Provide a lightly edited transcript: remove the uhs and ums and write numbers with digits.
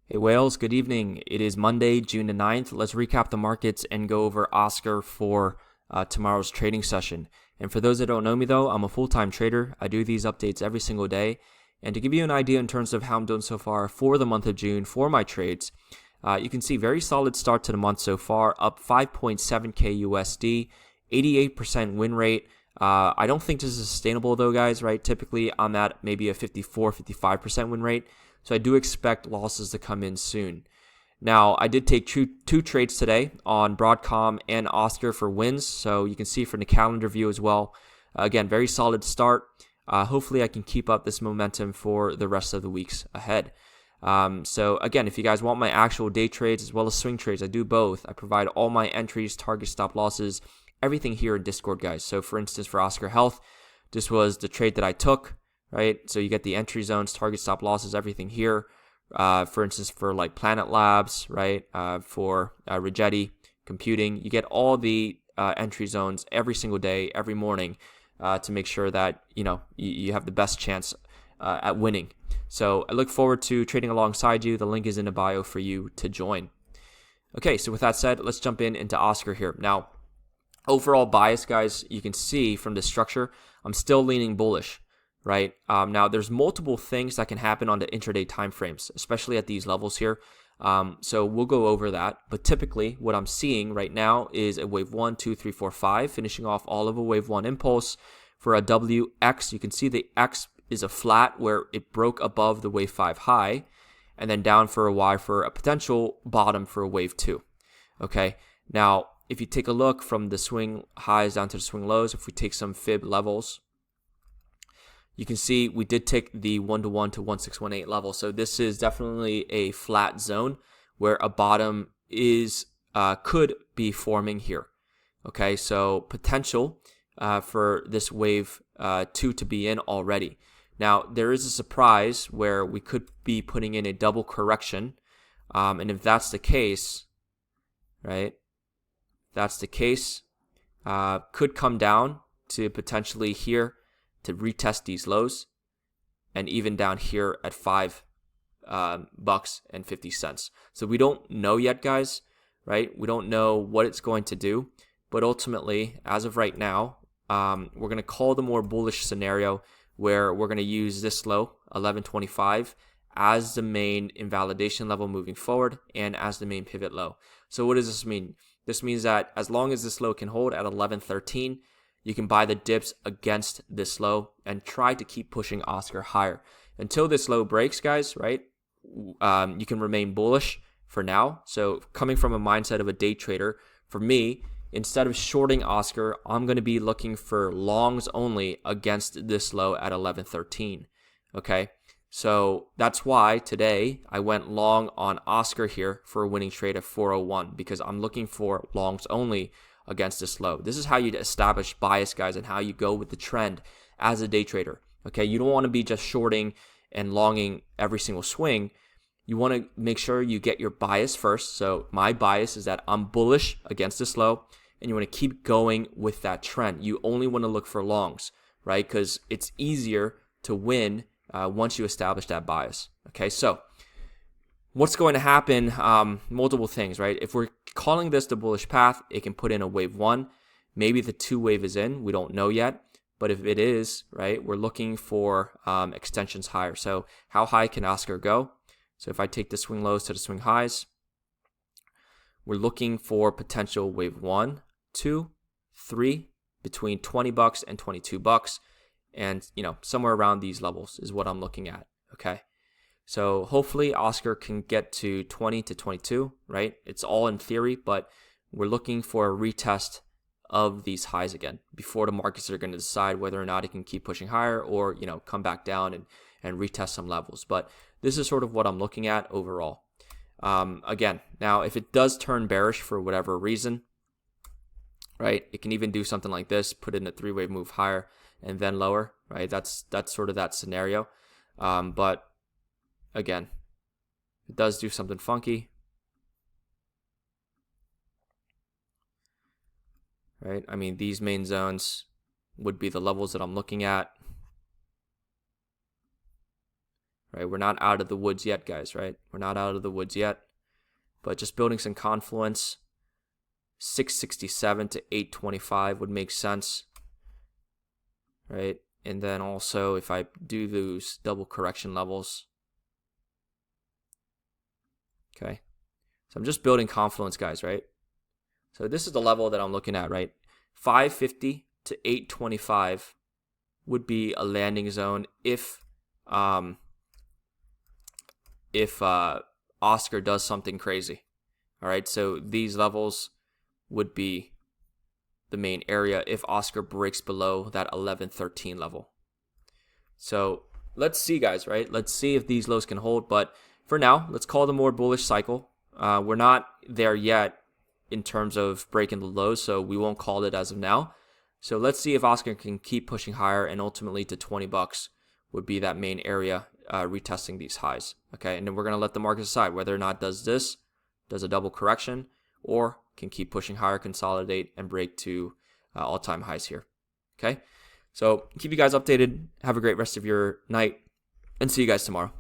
Hey whales, good evening. It is Monday, June the 9th. Let's recap the markets and go over OSCR for tomorrow's trading session. And for those that don't know me though, I'm a full-time trader. I do these updates every single day. And to give you an idea in terms of how I'm doing so far for the month of June for my trades, you can see very solid start to the month so far, up 5.7k USD, 88% win rate. I don't think this is sustainable though, guys, right? Typically I'm at maybe a 55% win rate. So I do expect losses to come in soon. Now, I did take two trades today on Broadcom and OSCR for wins. So you can see from the calendar view as well. Again, very solid start. Hopefully I can keep up this momentum for the rest of the weeks ahead. So again, if you guys want my actual day trades as well as swing trades, I do both. I provide all my entries, target stop losses, everything here in Discord, guys. So for instance, for OSCR Health, this was the trade that I took. Right, so you get the entry zones, target stop losses, everything here. For instance, for like Planet Labs, right, for Rigetti Computing, you get all the entry zones every single day, every morning, to make sure that you have the best chance at winning. So I look forward to trading alongside you. The link is in the bio for you to join. Okay, so with that said, let's jump into OSCR here. Now, overall bias, guys, you can see from the structure, I'm still leaning bullish. Right now, there's multiple things that can happen on the intraday timeframes, especially at these levels here. So we'll go over that. But typically, what I'm seeing right now is a wave 1, 2, 3, 4, 5, finishing off all of a wave 1 impulse. For a WX, you can see the X is a flat where it broke above the wave 5 high, and then down for a Y for a potential bottom for a wave 2. Okay, now if you take a look from the swing highs down to the swing lows, if we take some fib levels, you can see we did take the 1-to-1 to 1618 level. So this is definitely a flat zone where a bottom is could be forming here. Okay, so potential for this wave 2 to be in already. Now, there is a surprise where we could be putting in a double correction. And if that's the case, right, that's the case, could come down to potentially here to retest these lows, and even down here at $5.50. So we don't know yet, guys, right? We don't know what it's going to do, but ultimately, as of right now, we're going to call the more bullish scenario where we're going to use this low, 1125, as the main invalidation level moving forward and as the main pivot low. So what does this mean? This means that as long as this low can hold at 1113, you can buy the dips against this low and try to keep pushing OSCR higher. Until this low breaks, guys, right, you can remain bullish for now. So coming from a mindset of a day trader, for me, instead of shorting OSCR, I'm going to be looking for longs only against this low at 1113. Okay, so that's why today I went long on OSCR here for a winning trade of 401, because I'm looking for longs only against this low. This is how you establish bias, guys, and how you go with the trend as a day trader. Okay, you don't want to be just shorting and longing every single swing. You want to make sure you get your bias first. So my bias is that I'm bullish against this low, and you want to keep going with that trend. You only want to look for longs, right? Because it's easier to win once you establish that bias. Okay, so what's going to happen? Multiple things, right? If we're calling this the bullish path, it can put in a wave 1. Maybe the 2 wave is in. We don't know yet. But if it is, right, we're looking for extensions higher. So how high can OSCR go? So if I take the swing lows to the swing highs, we're looking for potential wave 1, 2, 3, between $20 and $22. And, somewhere around these levels is what I'm looking at, okay? So hopefully OSCR can get to 20 to 22, right? It's all in theory, but we're looking for a retest of these highs again before the markets are going to decide whether or not it can keep pushing higher or, come back down and retest some levels. But this is sort of what I'm looking at overall. Again, now if it does turn bearish for whatever reason, right, it can even do something like this, put in a 3-wave move higher and then lower, right? That's sort of that scenario. But again, it does do something funky, right? I mean, these main zones would be the levels that I'm looking at, right? We're not out of the woods yet, guys, right? We're not out of the woods yet, but just building some confluence. 667 to 825 would make sense, right? And then also if I do those double correction levels, okay? So I'm just building confluence, guys, right? So this is the level that I'm looking at, right? 550 to 825 would be a landing zone if Oscar does something crazy. All right, so these levels would be the main area if Oscar breaks below that 1113 level. So let's see, guys, right? Let's see if these lows can hold. But for now, let's call the more bullish cycle. We're not there yet in terms of breaking the lows, so we won't call it as of now. So let's see if Oscar can keep pushing higher, and ultimately to 20 bucks would be that main area, retesting these highs. Okay, and then we're going to let the market decide whether or not does a double correction, or can keep pushing higher, consolidate, and break to all-time highs here. Okay, so keep you guys updated. Have a great rest of your night, and see you guys tomorrow.